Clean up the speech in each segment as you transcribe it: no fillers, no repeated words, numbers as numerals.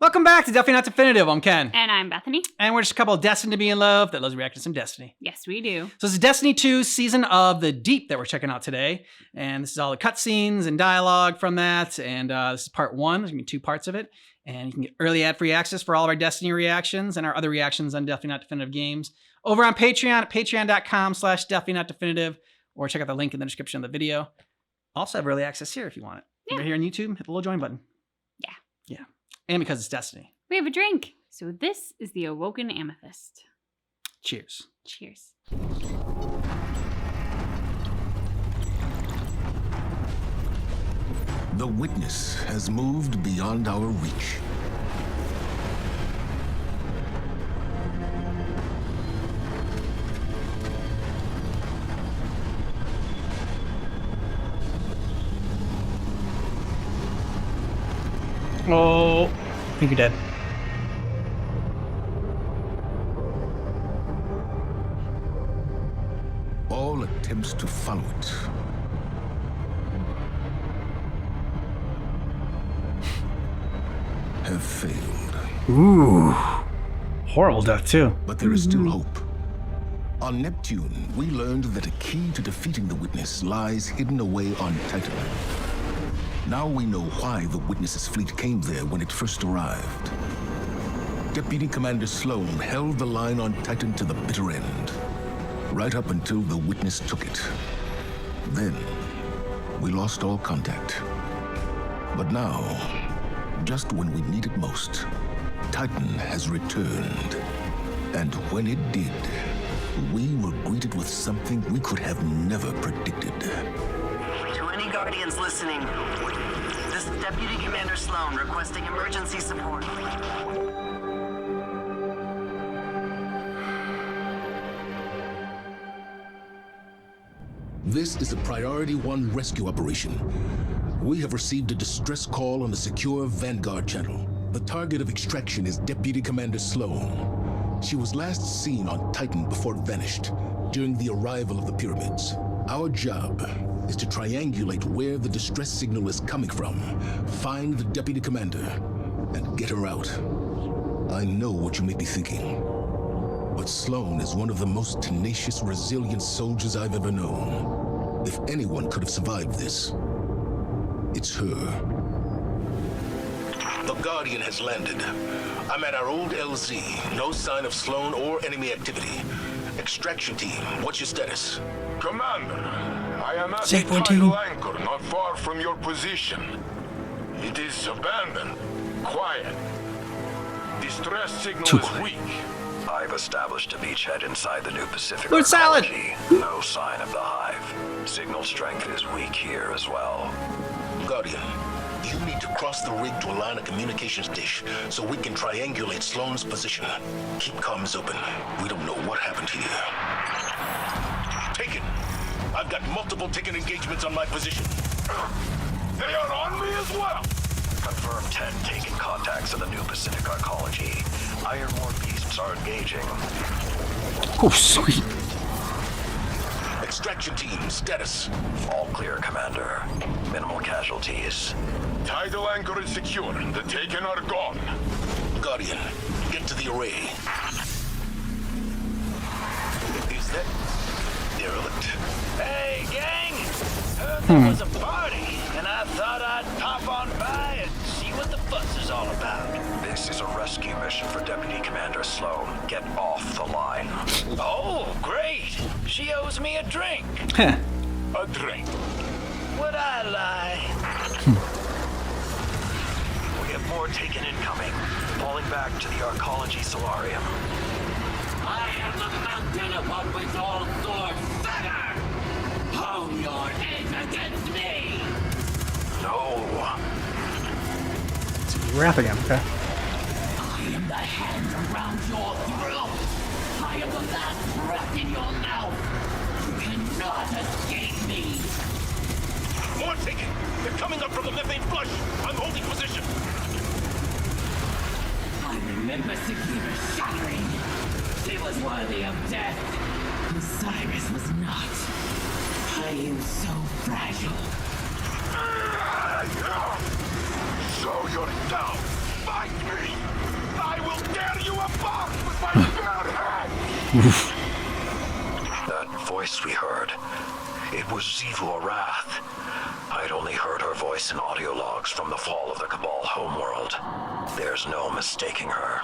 Welcome back to Definitely Not Definitive. I'm Ken. And I'm Bethany. And we're just a couple of destined to be in love that loves to react to some Destiny. Yes, we do. So this is Destiny 2 Season of the Deep that we're checking out today. And this is all the cutscenes and dialogue from that. And this is part 1. There's going to be 2 parts of it. And you can get early ad-free access for all of our Destiny reactions and our other reactions on Definitely Not Definitive games over on Patreon at patreon.com/Definitely Not Definitive, or check out the link in the description of the video. Also have early access here if you want it. Yeah. You're here on YouTube, hit the little join button. Yeah. Yeah. And because it's Destiny. We have a drink. So this is the Awoken Amethyst. Cheers. Cheers. The witness has moved beyond our reach. Oh, I think you're dead. All attempts to follow it have failed. Ooh. Horrible death, too. But there is still hope. On Neptune, we learned that a key to defeating the witness lies hidden away on Titan. Now we know why the witness's fleet came there when it first arrived. Deputy Commander Sloan held the line on Titan to the bitter end, right up until the witness took it. Then, we lost all contact. But now, just when we need it most, Titan has returned. And when it did, we were greeted with something we could have never predicted. To any Guardians listening, this is Deputy Commander Sloan requesting emergency support. This is a Priority 1 rescue operation. We have received a distress call on the secure Vanguard channel. The target of extraction is Deputy Commander Sloan. She was last seen on Titan before it vanished during the arrival of the pyramids. Our job is to triangulate where the distress signal is coming from, find the Deputy Commander, and get her out. I know what you may be thinking, but Sloan is one of the most tenacious, resilient soldiers I've ever known. If anyone could have survived this, it's her. The Guardian has landed. I'm at our old LZ. No sign of Sloan or enemy activity. Extraction team, what's your status? Commander, I am at Safe a 14. tidal anchor not far from your position. It is abandoned, quiet. Distress signal Too is quiet. weak. I've established a beachhead inside the new Pacific Lord Salad. Arcology. No sign of the hive. Signal strength is weak here as well. Guardian, you need to cross the rig to align a communications dish so we can triangulate Sloan's position. Keep comms open. We don't know what happened here. Taken. I've got multiple Taken engagements on my position. They are on me as well. Confirm 10 taken contacts in the new Pacific Arcology. Ironborn beasts are engaging. Oh, sweet. Extraction team, status. All clear, Commander. Minimal casualties. Tidal anchor is secure. The Taken are gone. Guardian, get to the array. Is that derelict? Hey, gang! Heard there was a party, and I thought I'd pop on by and see what the fuss is all about. This is a rescue mission for Deputy Commander Sloan. Get off the line. Oh, great! She owes me a drink. Heh. A drink. Would I lie? We have more taken incoming. Falling back to the Arcology Solarium. I am the mountain upon which all swords feather! Hone your edge against me! No. You're rapping him, okay? I am the hand around your throat! I am the last breath in your mouth! You cannot escape me! More Taken! They're coming up from the methane flush! I'm holding position! I remember Sakira shattering! She was worthy of death! Osiris was not. I am so fragile. So you're down. Fight me. That voice we heard, it was Xivu Arath. I'd only heard her voice in audio logs from the fall of the Cabal homeworld. There's no mistaking her.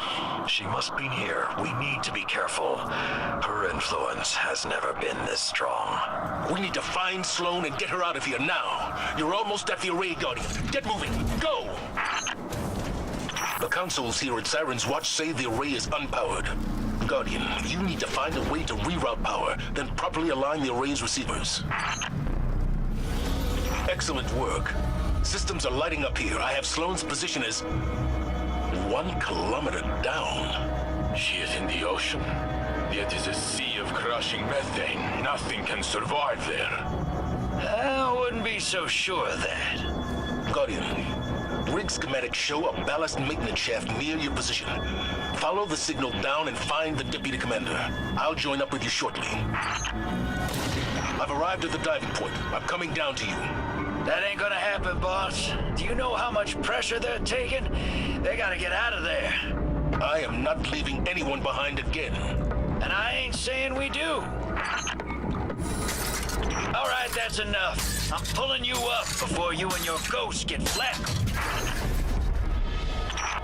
She must be near. We need to be careful. Her influence has never been this strong. We need to find Sloan and get her out of here now. You're almost at the array, Guardian. Get moving. Go! The consoles here at Siren's Watch say the array is unpowered. Guardian, you need to find a way to reroute power, then properly align the array's receivers. Excellent work. Systems are lighting up here. I have Sloan's position as 1 kilometer down. She is in the ocean. Yet is a sea of crushing methane. Nothing can survive there. I wouldn't be so sure of that. Guardian, rig schematics show a ballast maintenance shaft near your position. Follow the signal down and find the deputy commander. I'll join up with you shortly. I've arrived at the diving point. I'm coming down to you. That ain't gonna happen, boss. Do you know how much pressure they're taking? They gotta get out of there. I am not leaving anyone behind again. And I ain't saying we do. All right, that's enough. I'm pulling you up before you and your ghost get flattened.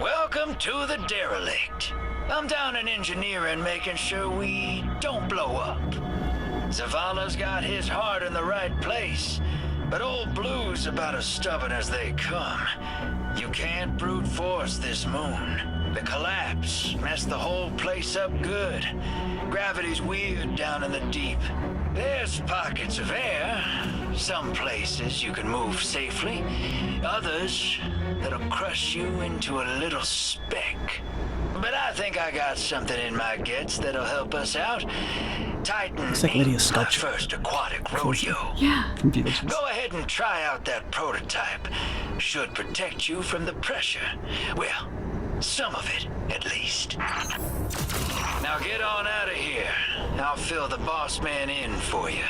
Welcome to the derelict. I'm down in engineering, making sure we don't blow up. Zavala's got his heart in the right place, but old Blue's about as stubborn as they come. You can't brute force this moon. The collapse messed the whole place up good. Gravity's weird down in the deep. There's pockets of air. Some places you can move safely. Others that'll crush you into a little speck. But I think I got something in my guts that'll help us out. Titan Looks like Lydia's ain't my sculpture. first aquatic rodeo. Yeah. From Villagers. Go ahead and try out that prototype. Should protect you from the pressure. Well, some of it, at least. Now get on out of here. I'll fill the boss man in for you.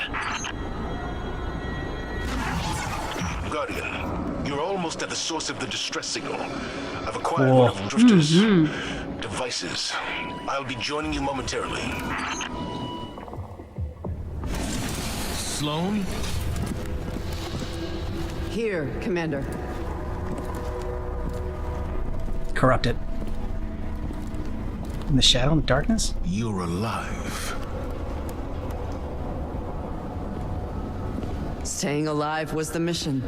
Guardian, you're almost at the source of the distress signal. I've acquired one of Drifter's devices. I'll be joining you momentarily. Sloan? Here, Commander. Corrupted. In the shadow, in the darkness? You're alive. Staying alive was the mission.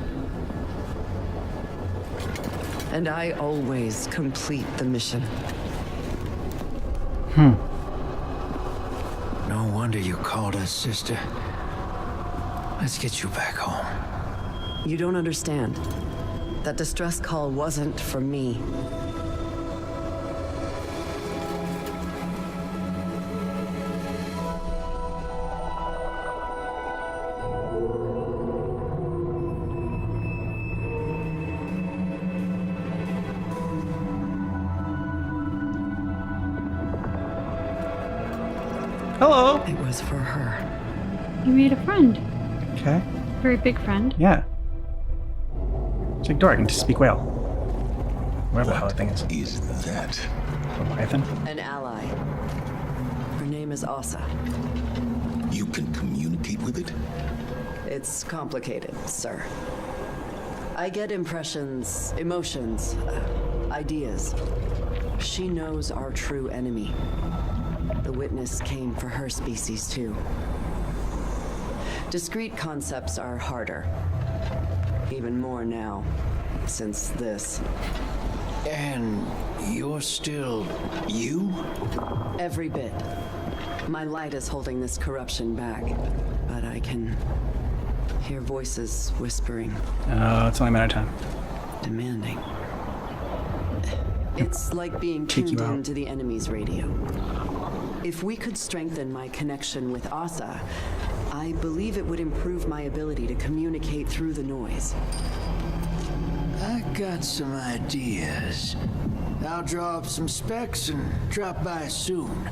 And I always complete the mission. No wonder you called us sister. Let's get you back home. You don't understand. That distress call wasn't for me. Hello. It was for her. You made a friend. Okay. Very big friend. Yeah. It's like Dora, I can just speak whale. Whatever the hell that thing is. Is that? Leviathan? An ally. Her name is Asa. You can communicate with it? It's complicated, sir. I get impressions, emotions, ideas. She knows our true enemy. The witness came for her species, too. Discrete concepts are harder. Even more now, since this. And you're still you? Every bit. My light is holding this corruption back, but I can hear voices whispering, It's only a matter of time. demanding. It's like being Take you tuned out. into the enemy's radio. If we could strengthen my connection with Asa, I believe it would improve my ability to communicate through the noise. I got some ideas. I'll draw up some specs and drop by soon.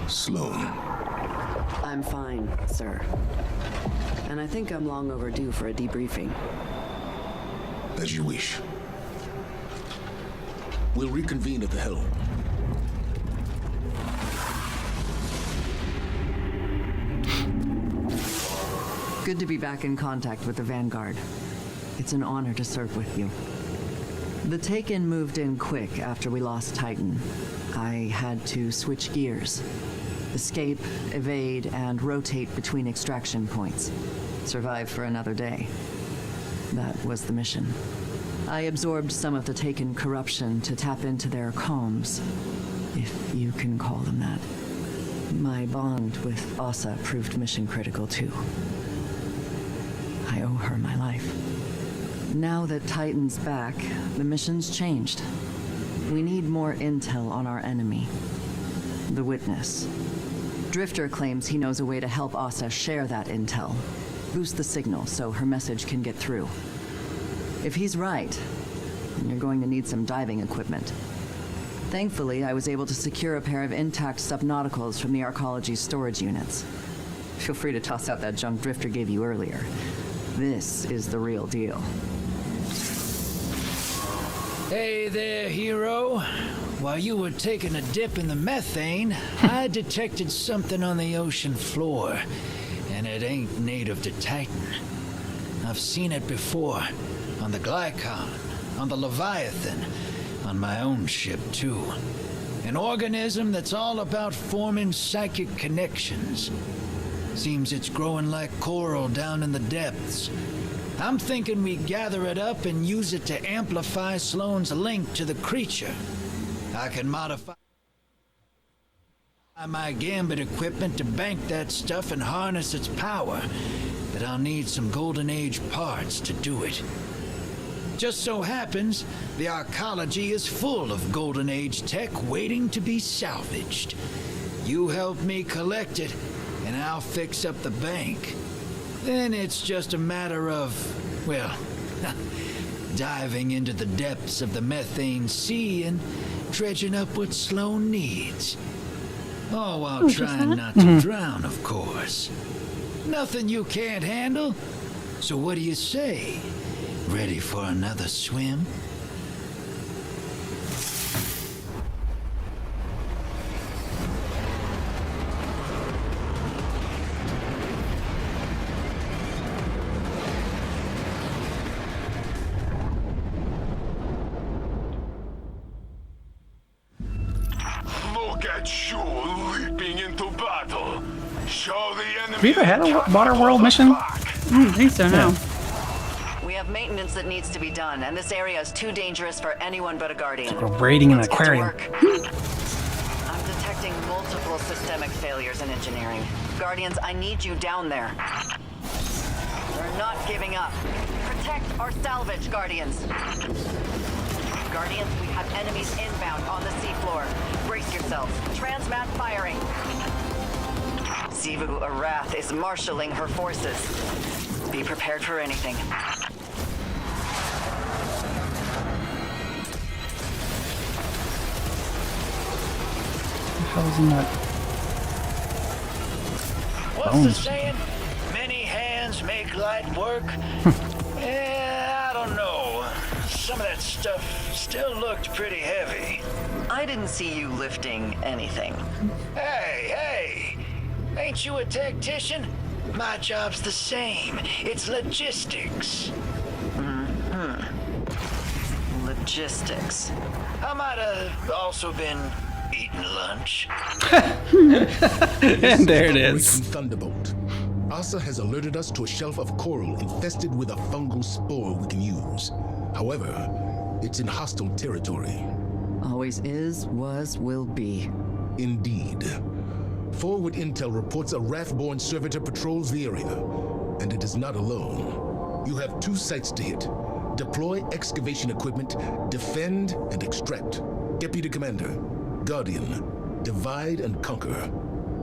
Sloan. I'm fine, sir. And I think I'm long overdue for a debriefing. As you wish. We'll reconvene at the helm. Good to be back in contact with the Vanguard. It's an honor to serve with you. The Taken moved in quick after we lost Titan. I had to switch gears. Escape, evade, and rotate between extraction points. Survive for another day. That was the mission. I absorbed some of the Taken corruption to tap into their comms, if you can call them that. My bond with Asa proved mission critical too. I owe her my life. Now that Titan's back, the mission's changed. We need more intel on our enemy, the Witness. Drifter claims he knows a way to help Asa share that intel. Boost the signal so her message can get through. If he's right, you're going to need some diving equipment. Thankfully, I was able to secure a pair of intact subnauticals from the Arcology's storage units. Feel free to toss out that junk Drifter gave you earlier. This is the real deal. Hey there, hero. While you were taking a dip in the methane, I detected something on the ocean floor, and it ain't native to Titan. I've seen it before, on the Glykon, on the Leviathan, on my own ship too. An organism that's all about forming psychic connections. Seems it's growing like coral down in the depths. I'm thinking we gather it up and use it to amplify Sloane's link to the creature. I can modify my Gambit equipment to bank that stuff and harness its power, but I'll need some Golden Age parts to do it. Just so happens, the Arcology is full of Golden Age tech waiting to be salvaged. You help me collect it, and I'll fix up the bank. Then it's just a matter of, well, diving into the depths of the methane sea and dredging up what Sloane needs. Oh, while trying not to drown, of course. Nothing you can't handle. So what do you say? Ready for another swim? Look at you leaping into battle. Show the enemy. Have you ever had a Waterworld mission? I think so, no. We have maintenance that needs to be done, and this area is too dangerous for anyone but a Guardian. We're raiding an Let's get to aquarium. work. I'm detecting multiple systemic failures in engineering. Guardians, I need you down there. We're not giving up. Protect our salvage, Guardians. Guardians, we have enemies inbound on the seafloor. Brace yourselves. Transmat firing. Xivu Arath is marshaling her forces. Be prepared for anything. How's he not? What's the saying? Many hands make light work. I don't know. Some of that stuff still looked pretty heavy. I didn't see you lifting anything. Hey! Ain't you a tactician? My job's the same. It's logistics. Logistics. I might have also been eating lunch. And there it is. Operation Thunderbolt. Asa has alerted us to a shelf of coral infested with a fungal spore we can use. However, it's in hostile territory. Always is, was, will be. Indeed. Forward intel reports a Wrathborn servitor patrols the area, and it is not alone. You have 2 sites to hit. Deploy excavation equipment, defend and extract. Deputy Commander, Guardian, divide and conquer.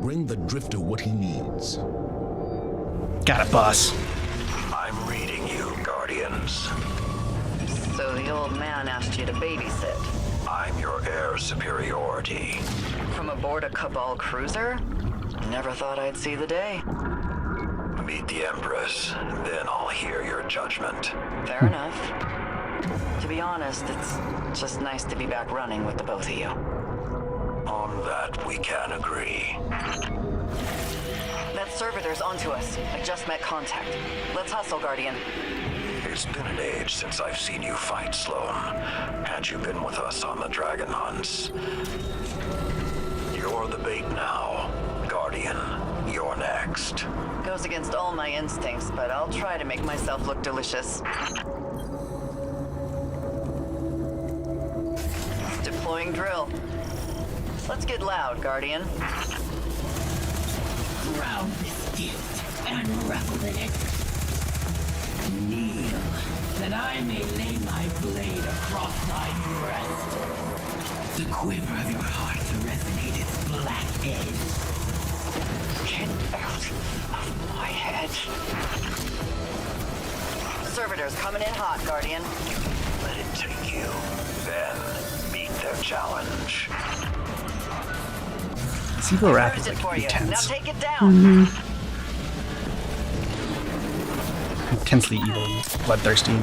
Bring the Drifter what he needs. Got it, boss. I'm reading you, Guardians. So the old man asked you to babysit. I'm your heir superiority. From aboard a Cabal cruiser? Never thought I'd see the day. Meet the Empress, then I'll hear your judgment. Fair enough. To be honest, it's just nice to be back running with the both of you. On that, we can agree. That Servitors onto us. I just met contact. Let's hustle, Guardian. It's been an age since I've seen you fight, Sloan. Had you been with us on the dragon hunts. You're the bait now. Guardian, you're next. Goes against all my instincts, but I'll try to make myself look delicious. Deploying drill. Let's get loud, Guardian. Drown this gift and revel in it. Kneel, that I may lay my blade across thy breast. The quiver of your heart to resonate its black edge. Get out of my head. Servitors coming in hot, Guardian. Let it take you. Then meet their challenge. Sivo Wrath is There's it like for you. Now intense. take it down. Intensely evil and bloodthirsty.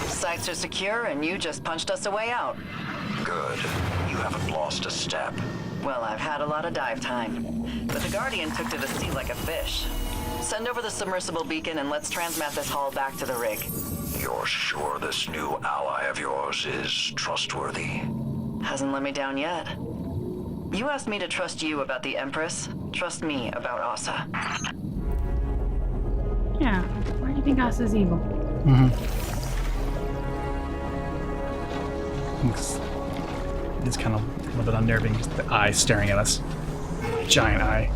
Sights are secure, and you just punched us a way out. Good. You haven't lost a step. Well, I've had a lot of dive time. But the Guardian took to the sea like a fish. Send over the submersible beacon and let's transmat this hull back to the rig. You're sure this new ally of yours is trustworthy? Hasn't let me down yet. You asked me to trust you about the Empress. Trust me about Asa. Yeah. Why do you think Asa's evil? It's kind of a little bit unnerving, just the eye staring at us. Giant eye.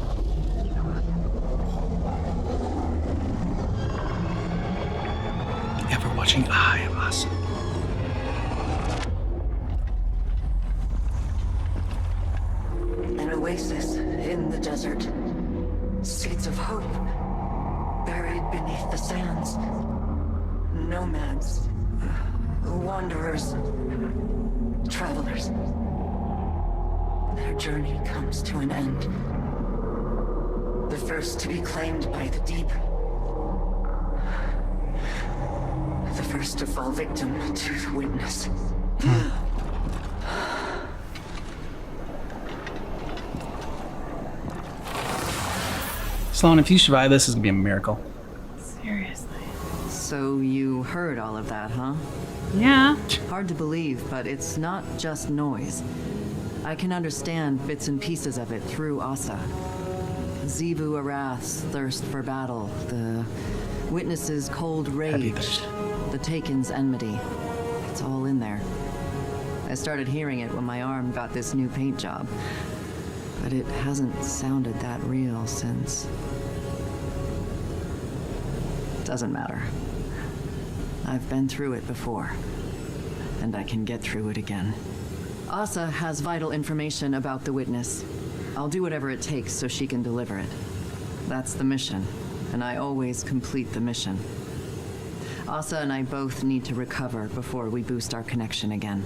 The ever-watching eye of us. An oasis in the desert. Seeds of hope buried beneath the sands. Nomads, wanderers, travelers. Their journey comes to an end. The first to be claimed by the deep. The first to fall victim to the witness. Sloan, if you survive this, it's gonna be a miracle. Seriously. So you heard all of that, huh? Yeah. Hard to believe, but it's not just noise. I can understand bits and pieces of it through Asa. Xivu Arath's thirst for battle, the witness's cold Heavy rage, thirst. the Taken's enmity. It's all in there. I started hearing it when my arm got this new paint job, but it hasn't sounded that real since. Doesn't matter. I've been through it before, and I can get through it again. Asa has vital information about the witness. I'll do whatever it takes so she can deliver it. That's the mission, and I always complete the mission. Asa and I both need to recover before we boost our connection again.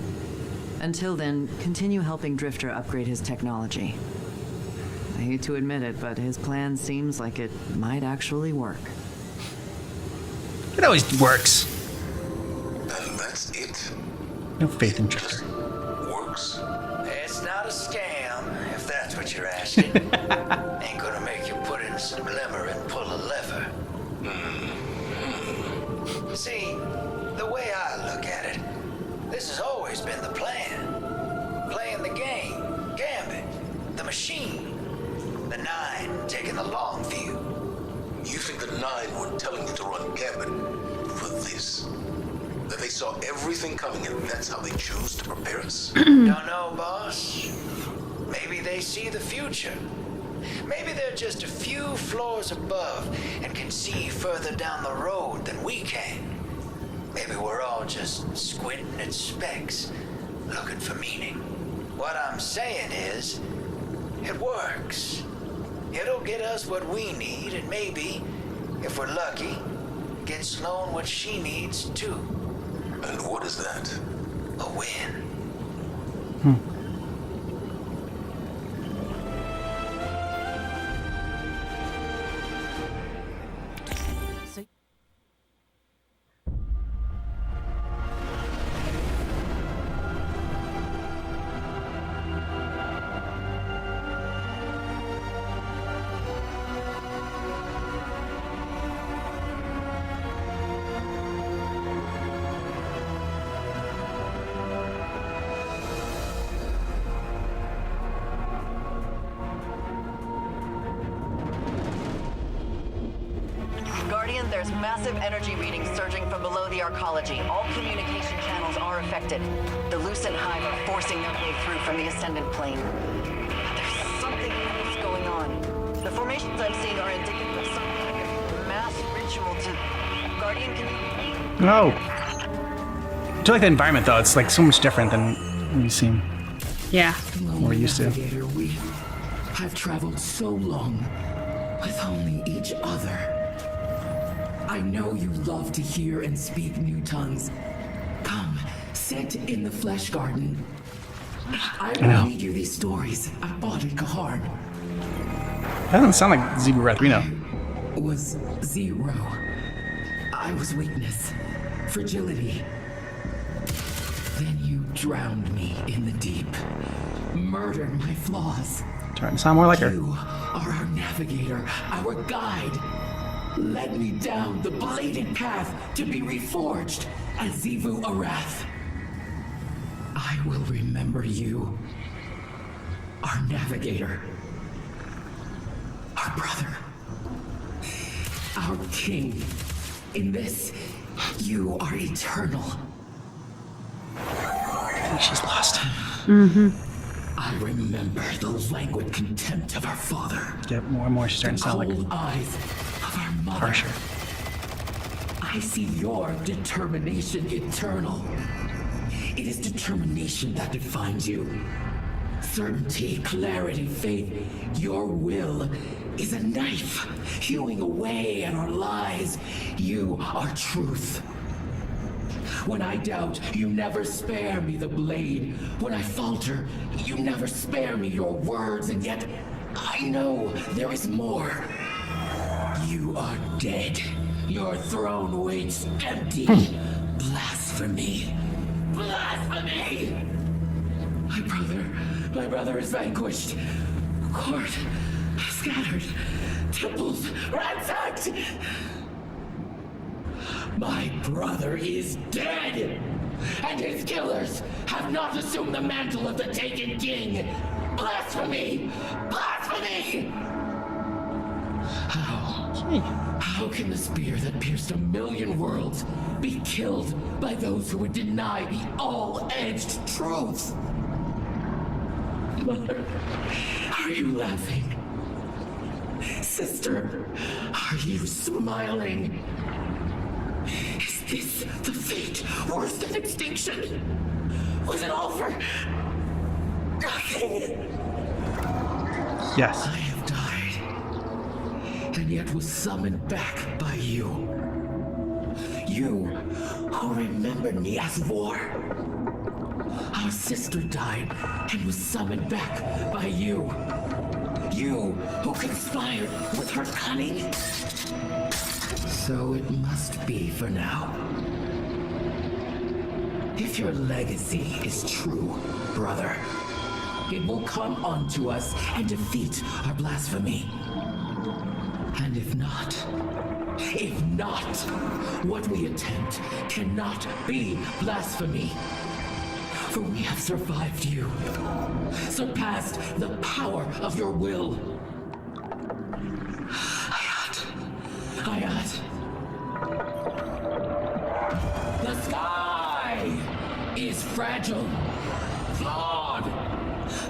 Until then, continue helping Drifter upgrade his technology. I hate to admit it, but his plan seems like it might actually work. It always works. And that's it? No faith in Drifter. Works? It's not a scam, if that's what you're asking. Ain't gonna make you put in some glimmer and pull a lever. See, the way I look at it, this has always been the plan. Playing the game, Gambit, the machine. The Nine taking the long view. You think the Nine were telling you to run Gambit for this? That they saw everything coming and that's how they choose to prepare us? Don't know, boss. Maybe they see the future. Maybe they're just a few floors above and can see further down the road than we can. Maybe we're all just squinting at specks, looking for meaning. What I'm saying is, it works. It'll get us what we need, and maybe, if we're lucky, get Sloan what she needs too. And what is that? A win. there's massive energy readings surging from below the arcology. All communication channels are affected. The Lucent Hive are forcing their way through from the Ascendant Plane. There's something else going on. The formations I'm seeing are indicative of some kind of mass ritual to... Guardian, can you... No. I do like the environment, though. It's like so much different than we've seen. Yeah. We're used to. Navigator, we have traveled so long with only each other. I know you love to hear and speak new tongues. Come, sit in the flesh garden. I will read you these stories I bought in Kahar. That doesn't sound like Zebu Rathrino. Was zero. I was weakness, fragility. Then you drowned me in the deep, murdered my flaws. Starting to sound more like her. You are our navigator, our guide. Led me down the bladed path to be reforged as Xivu Arath. I will remember you, our navigator, our brother, our king. In this, you are eternal. I think she's lost. I remember the languid contempt of our father. Yeah, more and more she's starting to sound like Cold eyes of our mother. harsher. I see your determination eternal. It is determination that defines you. Certainty, clarity, faith. Your will is a knife hewing away at our lies. You are truth. When I doubt, you never spare me the blade. When I falter, you never spare me your words, and yet I know there is more. You are dead. Your throne waits empty. Blasphemy. Blasphemy! My brother is vanquished. Court scattered. Temples ransacked. My brother is dead, and his killers have not assumed the mantle of the Taken King. Blasphemy! Blasphemy! How can the spear that pierced 1,000,000 worlds be killed by those who would deny the all-edged truth? Mother, are you laughing? Sister, are you smiling? Is this the fate worse than extinction? Was it all for nothing? Yes. I have died, and yet was summoned back by you. You who remembered me as war. Our sister died and was summoned back by you. You who conspired with her cunning. So it must be for now. If your legacy is true, brother, it will come onto us and defeat our blasphemy. And if not, what we attempt cannot be blasphemy. For we have survived you, surpassed the power of your will. Hayat. The sky is fragile, flawed.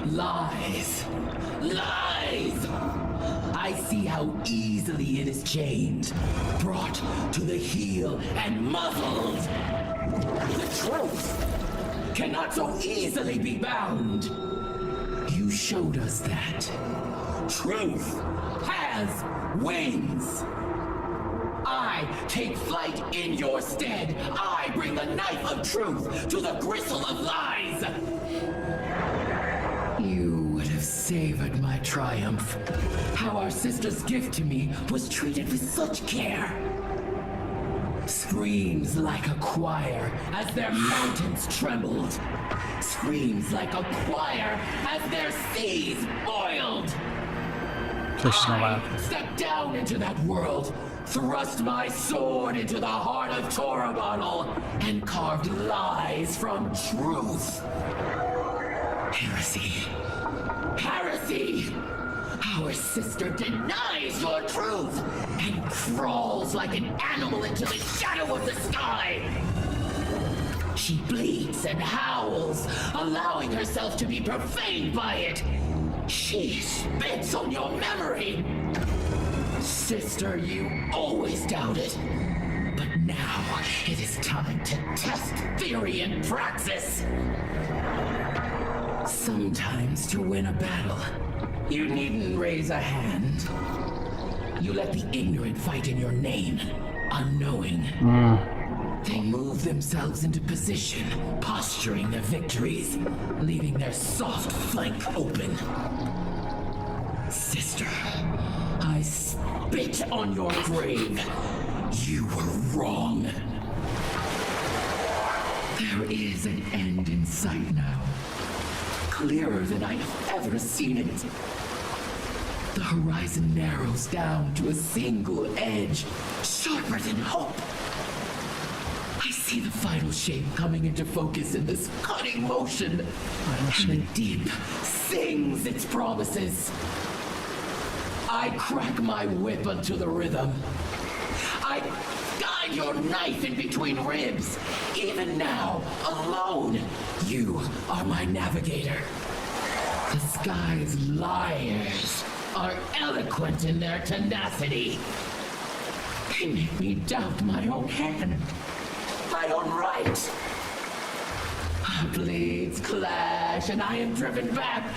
Lies. I see how easily it is chained, brought to the heel and muzzled. The truth cannot so easily be bound. You showed us that. Truth has wings. I take flight in your stead. I bring the knife of truth to the gristle of lies. You would have savored my triumph. How our sister's gift to me was treated with such care. Screams like a choir as their mountains trembled. Screams like a choir as their seas boiled. So she's gonna laugh. Stepped down into that world, thrust my sword into the heart of Torabottle, and carved lies from truth. Heresy. Our sister denies your truth and crawls like an animal into the shadow of the sky. She bleats and howls, allowing herself to be profaned by it. She spits on your memory. Sister, you always doubted. But now it is time to test theory in praxis. Sometimes to win a battle, you needn't raise a hand. You let the ignorant fight in your name, unknowing. They move themselves into position, posturing their victories, leaving their soft flank open. Sister, I spit on your grave. You were wrong. There is an end in sight now. Clearer than I have ever seen it. The horizon narrows down to a single edge, sharper than hope. I see the final shape coming into focus in this cutting motion. And the deep sings its promises. I crack my whip unto the rhythm. I guide your knife in between ribs. Even now, alone, you are my navigator. The sky's liars are eloquent in their tenacity. They make me doubt my own hand, my own right. Our blades clash and I am driven back.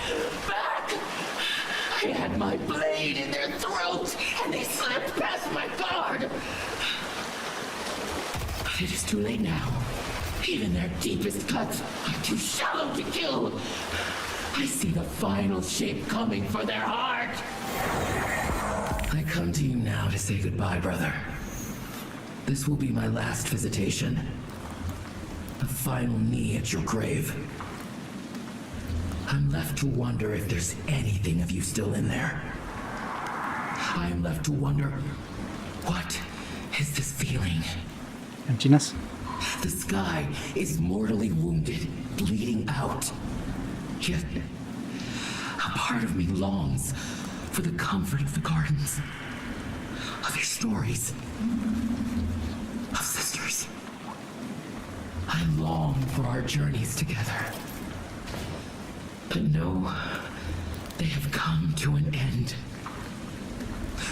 I had my blade in their throat and they slipped past my guard. But it is too late now. Even their deepest cuts are too shallow to kill. I see the final shape coming for their heart. I come to you now to say goodbye, brother. This will be my last visitation. The final knee at your grave. I'm left to wonder if there's anything of you still in there. I am left to wonder, what is this feeling? Emptiness? The sky is mortally wounded, bleeding out. Yet, a part of me longs for the comfort of the gardens, of your stories, of sisters. I long for our journeys together. But no, they have come to an end.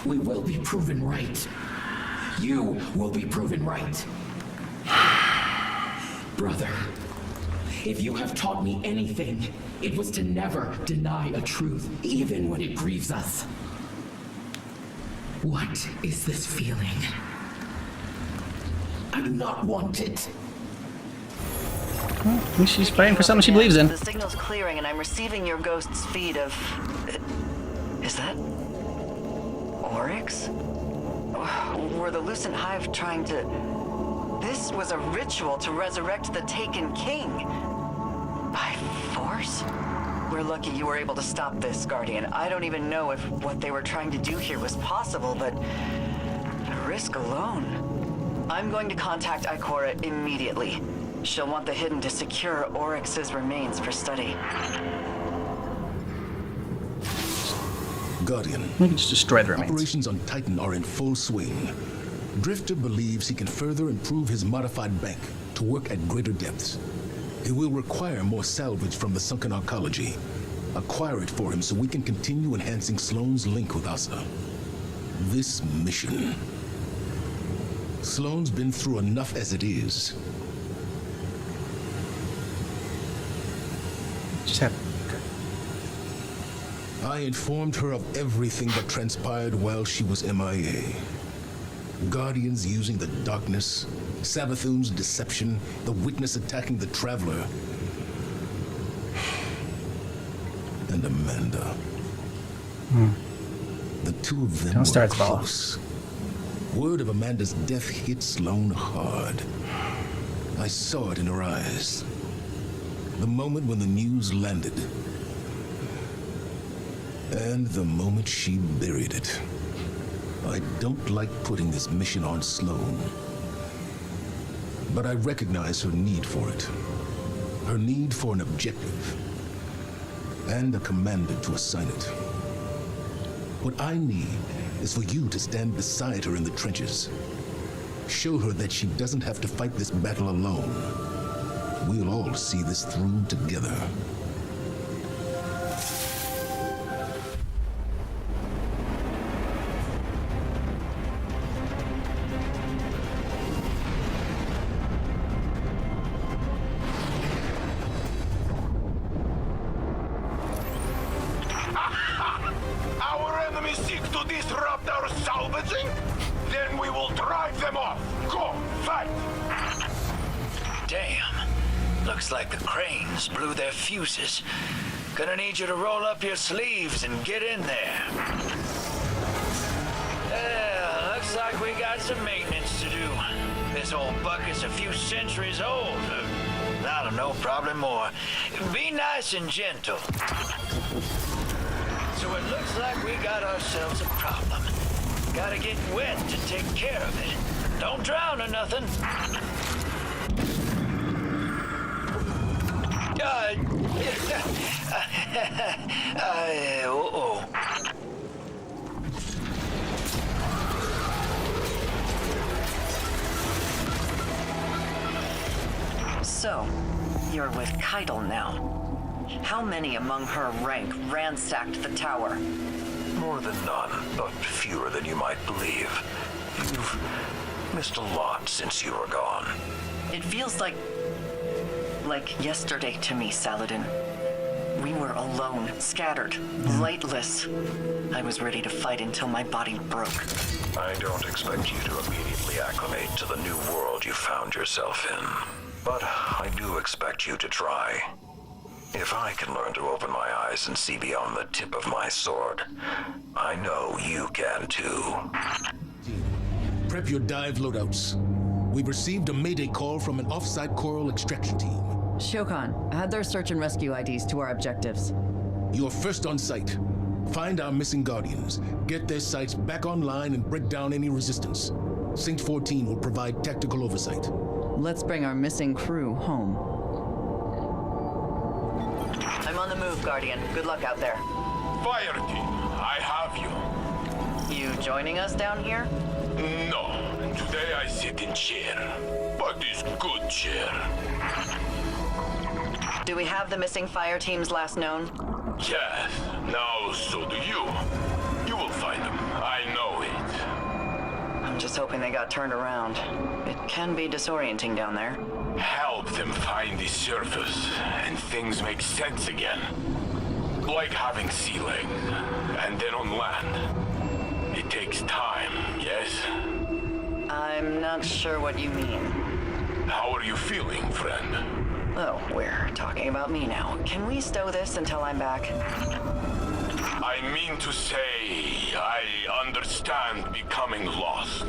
We will be proven right. You will be proven right. Brother, if you have taught me anything, it was to never deny a truth, even when it grieves us. What is this feeling? I do not want it. Well, at least she's fighting for something she believes in. The signal's clearing and I'm receiving your ghost's feed of... Is that... Oryx? Were the Lucent Hive trying to... This was a ritual to resurrect the Taken King. By force? We're lucky you were able to stop this, Guardian. I don't even know if what they were trying to do here was possible, but... the risk alone... I'm going to contact Ikora immediately. She'll want the Hidden to secure Oryx's remains for study. Guardian, We can just destroy the remains. operations on Titan are in full swing. Drifter believes he can further improve his modified bank to work at greater depths. It will require more salvage from the sunken arcology. Acquire it for him so we can continue enhancing Sloane's link with Asa. This mission... Sloane's been through enough as it is. Just have... I informed her of everything that transpired while she was MIA. Guardians using the darkness, Savathun's deception, the Witness attacking the Traveler, and Amanda. The two of them Don't were start, Bala. close. Word of Amanda's death hit Sloane hard. I saw it in her eyes. The moment when the news landed. And the moment she buried it. I don't like putting this mission on Sloane. But I recognize her need for it. Her need for an objective. And a commander to assign it. What I need is for you to stand beside her in the trenches. Show her that she doesn't have to fight this battle alone. We'll all see this through together. Our enemies seek to disrupt our salvaging? Then we will drive them off. Go, fight! Damn. Looks like the cranes blew their fuses. Gonna need you to roll up your sleeves and get in there. Yeah, looks like we got some maintenance to do. This old bucket's a few centuries old. Not no problem more. Be nice and gentle. So it looks like we got ourselves a problem. Gotta get wet to take care of it. Don't drown or nothing. So, you're with Keitel now. How many among her rank ransacked the tower? More than none, but fewer than you might believe. You've missed a lot since you were gone. It feels like yesterday to me, Saladin. We were alone, scattered, lightless. I was ready to fight until my body broke. I don't expect you to immediately acclimate to the new world you found yourself in. But I do expect you to try. If I can learn to open my eyes and see beyond the tip of my sword, I know you can too. Prep your dive loadouts. We've received a mayday call from an off-site coral extraction team. Shokan, add their search and rescue IDs to our objectives. You're first on site. Find our missing Guardians, get their sites back online, and break down any resistance. Saint 14 will provide tactical oversight. Let's bring our missing crew home. I'm on the move, Guardian. Good luck out there. Fire team, I have you. You joining us down here? No, today I sit in chair. But this good chair. Do we have the missing fire team's last known? Yes, now so do you. You will find them, I know it. I'm just hoping they got turned around. It can be disorienting down there. Help them find the surface, and things make sense again. Like having sea legs, and then on land. It takes time, yes? I'm not sure what you mean. How are you feeling, friend? Oh, we're talking about me now. Can we stow this until I'm back? I mean to say, I understand becoming lost.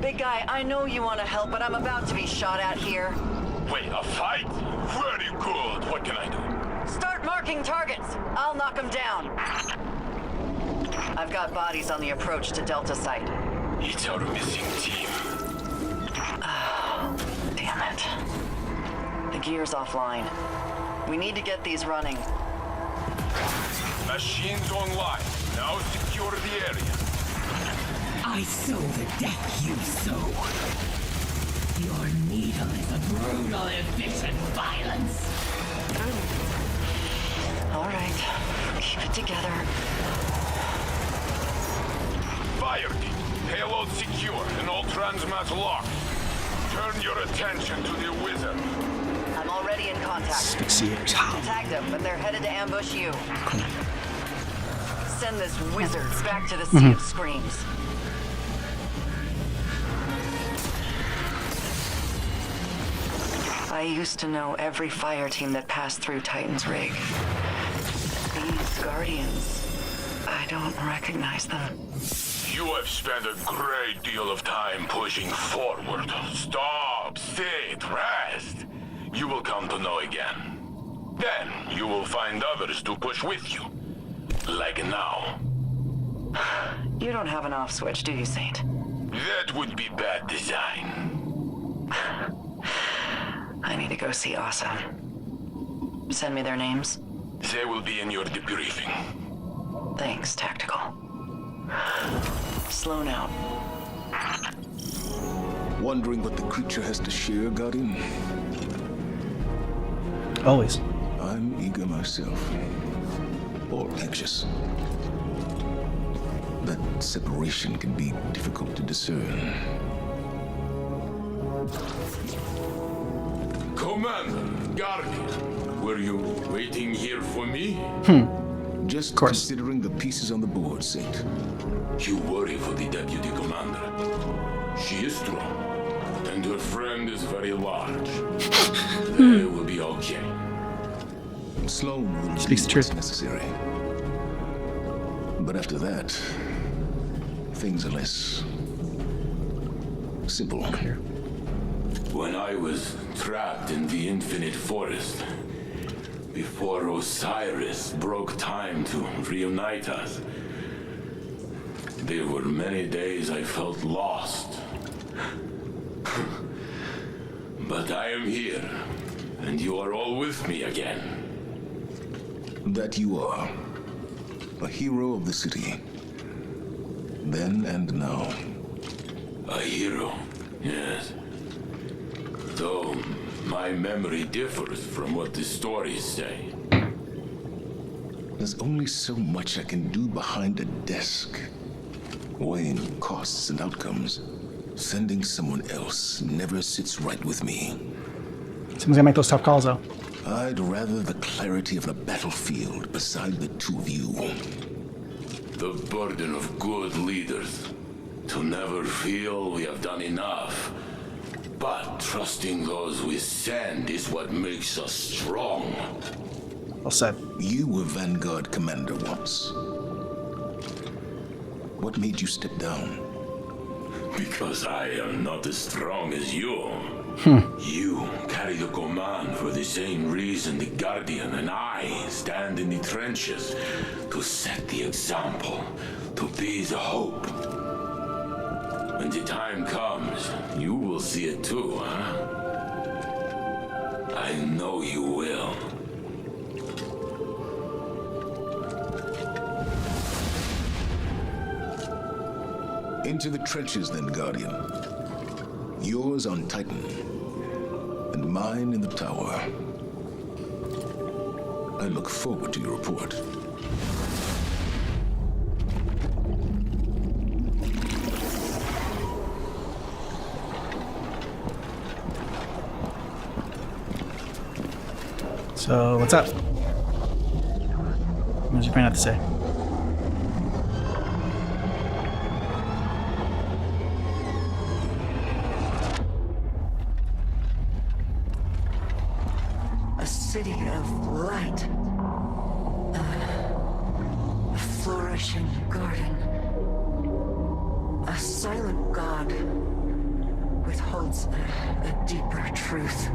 Big guy, I know you want to help, but I'm about to be shot at here. Wait, a fight? Very good. What can I do? Start marking targets. I'll knock them down. I've got bodies on the approach to Delta Site. It's our missing team. Oh, damn it. The gear's offline. We need to get these running. Machines online. Now secure the area. I sow the death you sow. Your needle is a brutal, efficient violence. All right. Keep it together. Fire team. Payload secure and all transmats locked. Turn your attention to the wizard. I'm already in contact. Tagged them, but they're headed to ambush you. Send this wizard back to the Sea of Screams. I used to know every fire team that passed through Titan's rig. These Guardians, I don't recognize them. You have spent a great deal of time pushing forward. Stop, sit, rest. You will come to know again. Then you will find others to push with you. Like now. You don't have an off switch, do you, Saint? That would be bad design. I need to go see Asa. Send me their names. They will be in your debriefing. Thanks, Tactical. Sloan out. Wondering what the creature has to share, Guardian? Always. I'm eager myself. Or anxious. That separation can be difficult to discern. Commander, Guardian, were you waiting here for me? Just course. considering the pieces on the board, Saint. You worry for the deputy commander. She is strong, and her friend is very large. They will be okay. Sloan will Speaks do the truth. what's necessary. But after that, things are less simple. When I was trapped in the Infinite Forest, before Osiris broke time to reunite us, there were many days I felt lost. But I am here, and you are all with me again. That you are. A hero of the city. Then and now. A hero, yes. Though my memory differs from what the stories say. There's only so much I can do behind a desk. Weighing costs and outcomes. Sending someone else never sits right with me. Someone's gonna make those tough calls, though. I'd rather the clarity of the battlefield beside the two of you. The burden of good leaders. To never feel we have done enough. But trusting those we send is what makes us strong. Well said. You were Vanguard commander once. What made you step down? Because I am not as strong as you. You carry the command for the same reason the Guardian and I stand in the trenches. To set the example. To be the hope. When the time comes, you will see it too, huh? I know you will. Into the trenches then, Guardian. Yours on Titan, and mine in the tower. I look forward to your report. So, what's up? What does your friend have to say? A city of light. A flourishing garden. A silent god withholds a deeper truth.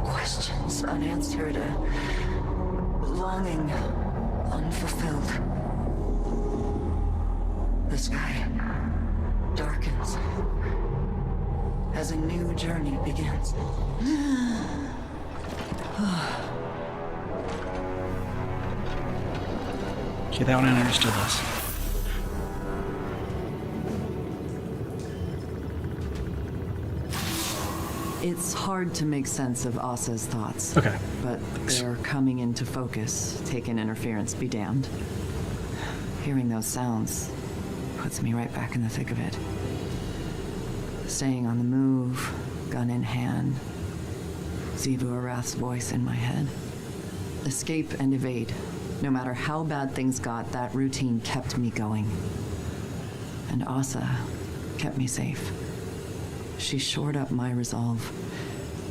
Questions unanswered, a longing unfulfilled. The sky darkens as a new journey begins. Okay, that one I understood less. It's hard to make sense of Asa's thoughts. Okay. But they're coming into focus. Taken interference be damned. Hearing those sounds puts me right back in the thick of it. Staying on the move, gun in hand. Xivu Arath's voice in my head. Escape and evade. No matter how bad things got, that routine kept me going. And Asa kept me safe. She shored up my resolve,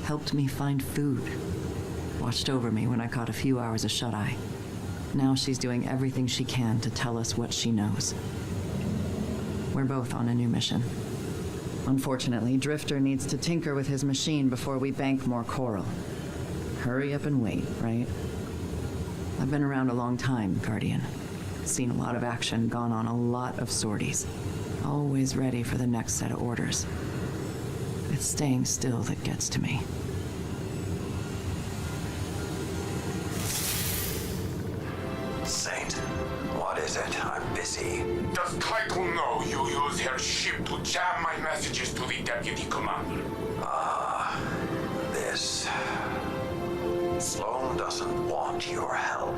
helped me find food, watched over me when I caught a few hours of shut-eye. Now she's doing everything she can to tell us what she knows. We're both on a new mission. Unfortunately, Drifter needs to tinker with his machine before we bank more coral. Hurry up and wait, right? I've been around a long time, Guardian. Seen a lot of action, gone on a lot of sorties. Always ready for the next set of orders. It's staying still that gets to me. Saint, is it? I'm busy. Does Title know you use her ship to jam my messages to the deputy commander? This. Sloan doesn't want your help.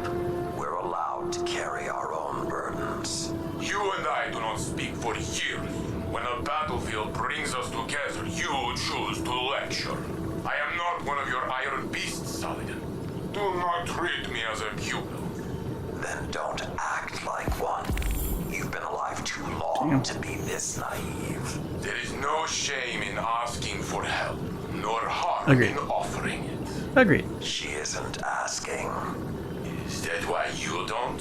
We're allowed to carry our own burdens. You and I do not speak for years. When a battlefield brings us together, you choose to lecture. I am not one of your iron beasts, Saladin. Do not treat me as a pupil. Then don't act like one. You've been alive too long to be this naive. There is no shame in asking for help, nor harm Agreed. in offering it. Agreed. She isn't asking. Is that why you don't?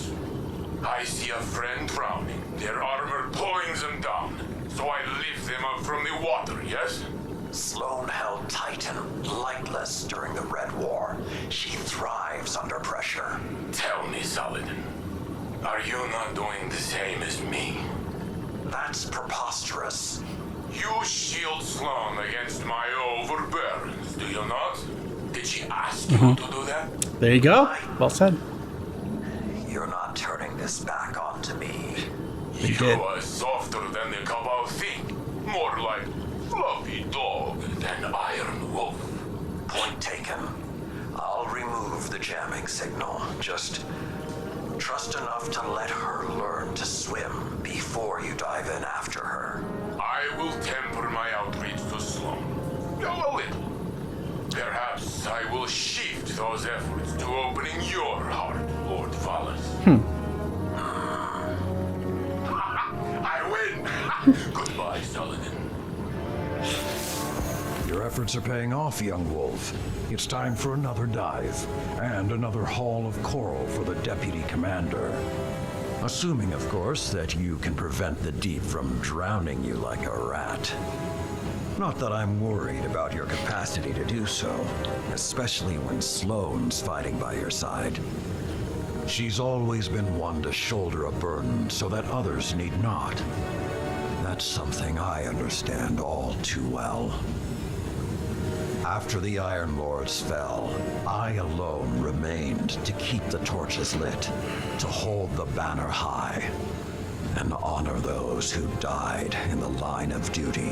I see a friend drowning, their armor pulling them down, so I lift them up from the water, yes? Sloan held Titan lightless during the Red War. She thrives under pressure. Tell me, Saladin, are you not doing the same as me? That's preposterous. You shield Sloan against my overbearings, do you not? Did she ask you to do that? There you go. Well said. You're not turning this back onto me. You You did. are softer than the Cabal think. More like fluffy dog than iron wolf. Point taken. I'll remove the jamming signal. Just trust enough to let her learn to swim before you dive in after her. I will temper my outreach to Sloan. A little. Perhaps I will shift those efforts to opening your heart, Lord Valis. I win! Goodbye, Saladin. Your efforts are paying off, young wolf. It's time for another dive, and another haul of coral for the deputy commander. Assuming, of course, that you can prevent the deep from drowning you like a rat. Not that I'm worried about your capacity to do so, especially when Sloane's fighting by your side. She's always been one to shoulder a burden so that others need not. That's something I understand all too well. After the Iron Lords fell, I alone remained to keep the torches lit, to hold the banner high, and honor those who died in the line of duty.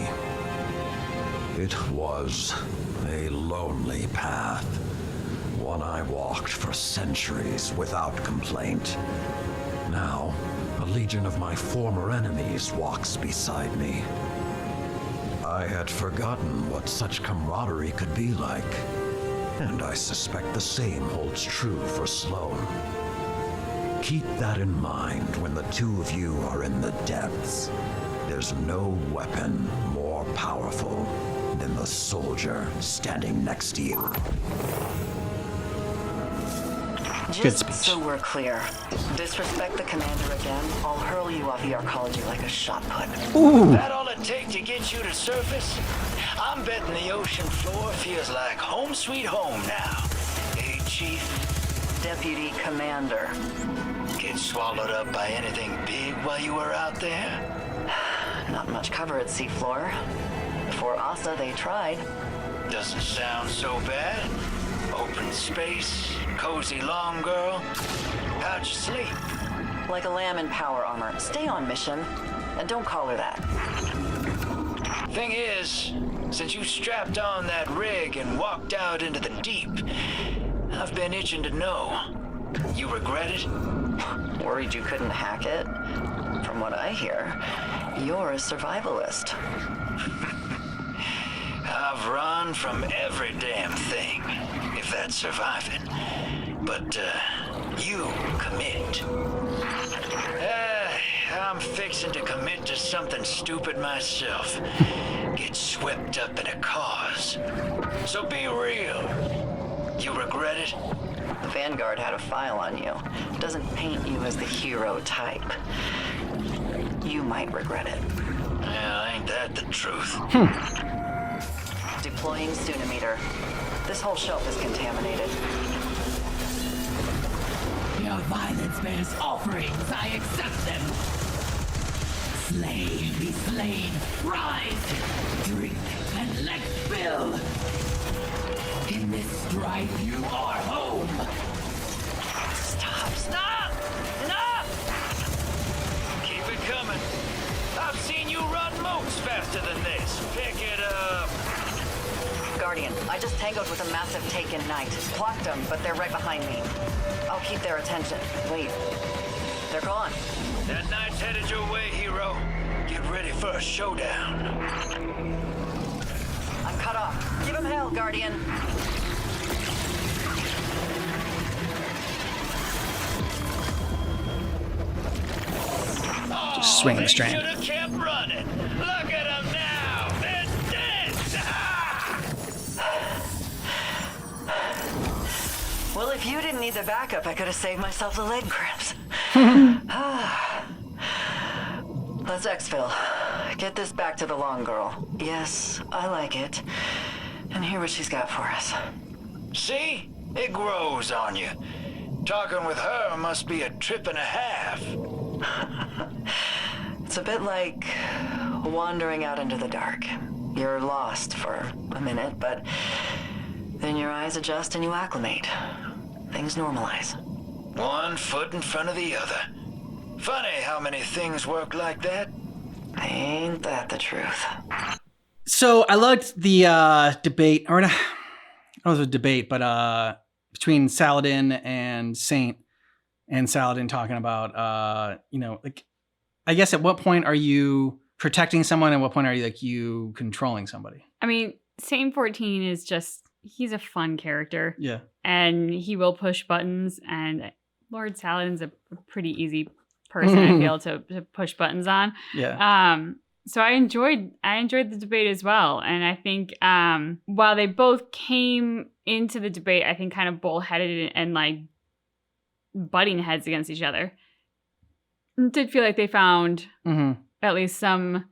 It was a lonely path, one I walked for centuries without complaint. Now, a legion of my former enemies walks beside me. I had forgotten what such camaraderie could be like, and I suspect the same holds true for Sloan. Keep that in mind when the two of you are in the depths. There's no weapon more powerful than the soldier standing next to you. Just speech. so we're clear, disrespect the commander again, I'll hurl you off the arcology like a shot put. That all it take to get you to surface? I'm betting the ocean floor feels like home sweet home now. Hey, Chief, Deputy Commander. get swallowed up by anything big while you were out there? Not much cover at seafloor. Before Asa, they tried. Doesn't sound so bad. Open space, cozy long girl. How'd you sleep? Like a lamb in power armor. Stay on mission, and don't call her that. Thing is, since you strapped on that rig and walked out into the deep, I've been itching to know. You regret it? Worried you couldn't hack it? From what I hear, you're a survivalist. I've run from every damn thing, if that's surviving. But, you commit. I'm fixing to commit to something stupid myself. Get swept up in a cause. So be real. You regret it? The Vanguard had a file on you. It doesn't paint you as the hero type. You might regret it. Well, ain't that the truth? Deploying Sunimeter. This whole shelf is contaminated. Your violence bears offerings. I accept them. Slay, be slain. Rise, drink, and let fill. In this strife, you are home. Stop! Enough! faster than this. Pick it up. Guardian, I just tangoed with a massive Taken Knight. Clocked them, but they're right behind me. I'll keep their attention. Wait. They're gone. That knight's headed your way, hero. Get ready for a showdown. I'm cut off. Give him hell, Guardian. Just swinging the strand. Should have kept running. Look at them now. They're dead. Well, if you didn't need the backup, I could have saved myself the leg cramps. Let's exfil. Get this back to the long girl. Yes, I like it. And hear what she's got for us. See? It grows on you. Talking with her must be a trip and a half. It's a bit like wandering out into the dark. You're lost for a minute, but then your eyes adjust and you acclimate. Things normalize. One foot in front of the other. Funny how many things work like that. Ain't that the truth? So I liked the debate, or not, I don't know if it was a debate, but between Saladin and Saint, and Saladin talking about, like, I guess at what point are you protecting someone, and what point are you you controlling somebody? I mean, Saint 14 is just, he's a fun character. Yeah. And he will push buttons, and Lord Saladin's a pretty easy person I feel to push buttons on. Yeah. So I enjoyed the debate as well. And I think while they both came into the debate, I think kind of bullheaded and like butting heads against each other, did feel like they found at least some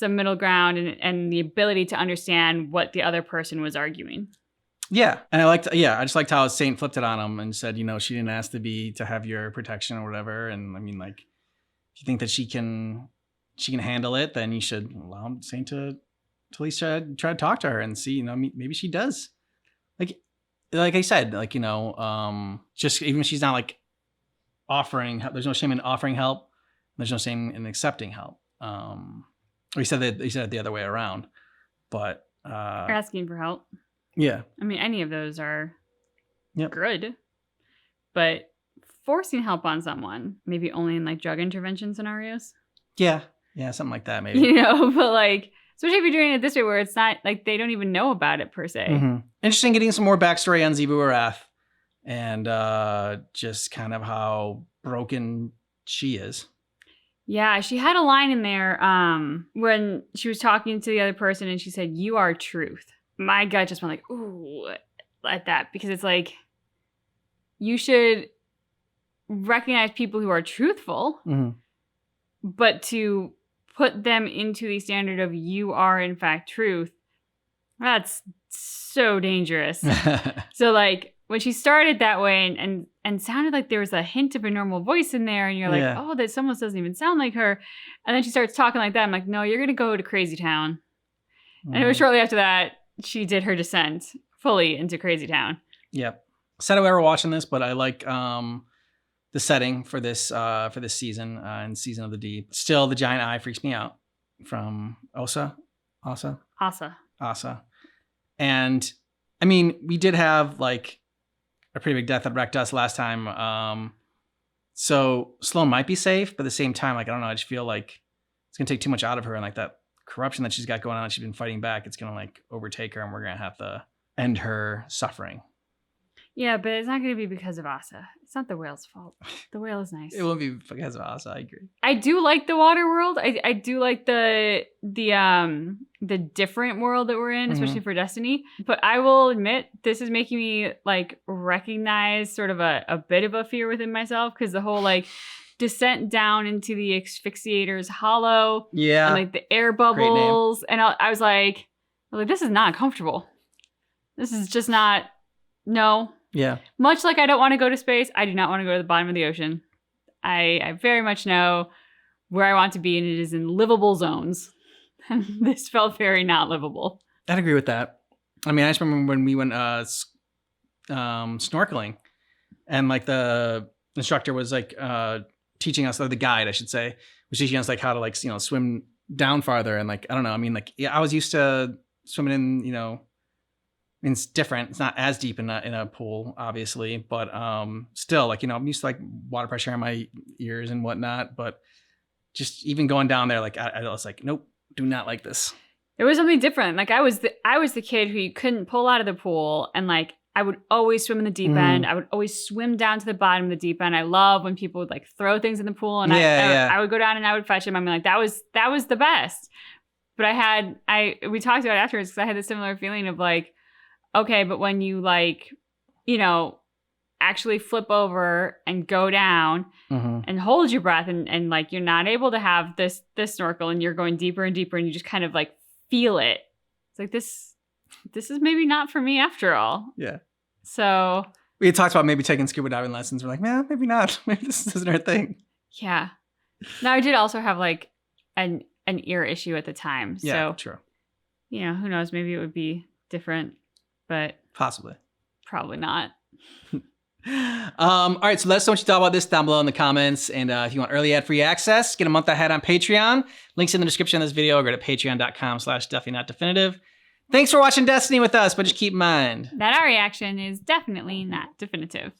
middle ground and the ability to understand what the other person was arguing. Yeah. And I just liked how Saint flipped it on him and said, she didn't ask to have your protection or whatever. And I mean, like, if you think that she can handle it, then you should allow Saint to at least try to talk to her and see, maybe she does. Like I said, just even if she's not like offering help, there's no shame in offering help. There's no shame in accepting help. Or he said it the other way around, but or asking for help. Yeah. I mean, any of those are good, but forcing help on someone, maybe only in like drug intervention scenarios. Yeah. Yeah. Something like that, maybe. But like, especially if you're doing it this way where it's not like they don't even know about it per se. Mm-hmm. Interesting getting some more backstory on Xivu Arath and just kind of how broken she is. Yeah, she had a line in there when she was talking to the other person and she said, "You are truth." My gut just went like, ooh, like that. Because it's like, you should recognize people who are truthful, but to put them into the standard of you are in fact truth, that's so dangerous. So like, when she started that way and sounded like there was a hint of a normal voice in there, and you're like, oh, that someone doesn't even sound like her. And then she starts talking like that. I'm like, no, you're going to go to Crazy Town. And it was shortly after that, she did her descent fully into Crazy Town. Yep. Said I ever watching this, but I like the setting for this season and Season of the Deep. Still, the giant eye freaks me out from Asa. And I mean, we did have like a pretty big death that wrecked us last time. So Sloane might be safe, but at the same time, like, I don't know, I just feel like it's gonna take too much out of her, and like that corruption that she's got going on, she's been fighting back, it's gonna like overtake her, and we're gonna have to end her suffering. Yeah, but it's not going to be because of Asa. It's not the whale's fault. The whale is nice. It won't be because of Asa. I agree. I do like the water world. I do like the different world that we're in, especially for Destiny. But I will admit, this is making me like recognize sort of a bit of a fear within myself, because the whole like descent down into the Asphyxiator's hollow, and like the air bubbles, and I was like, this is not comfortable. This is just not. No. Yeah. Much like I don't want to go to space, I do not want to go to the bottom of the ocean. I very much know where I want to be, and it is in livable zones. And this felt very not livable. I'd agree with that. I mean, I just remember when we went snorkeling, and like the instructor was like teaching us, or the guide, I should say, was teaching us like how to like, swim down farther and like I don't know. I mean, like I was used to swimming in, you know, I mean, it's different. It's not as deep in a pool, obviously, but still, like, you know, I'm used to like water pressure in my ears and whatnot. But just even going down there, like I was like, nope, do not like this. There was something different. Like I was the kid who you couldn't pull out of the pool, and like I would always swim in the deep end. I would always swim down to the bottom of the deep end. I love when people would like throw things in the pool, and I would go down and I would fetch them. I mean, like that was the best. But we talked about it afterwards because I had this similar feeling of like, okay, but when you like, you know, actually flip over and go down and hold your breath and like you're not able to have this snorkel and you're going deeper and deeper and you just kind of like feel it. It's like this is maybe not for me after all. Yeah. So we had talked about maybe taking scuba diving lessons. We're like, man, maybe not. Maybe this isn't our thing. Yeah. Now I did also have like an ear issue at the time. Yeah, so true. You know, who knows? Maybe it would be different, but possibly. Probably not. All right, so let us know what you thought about this down below in the comments. And if you want early ad-free access, get a month ahead on Patreon. Links in the description of this video. Go to patreon.com/DefiniteNotDefinitive. Thanks for watching Destiny with us, but just keep in mind that our reaction is definitely not definitive.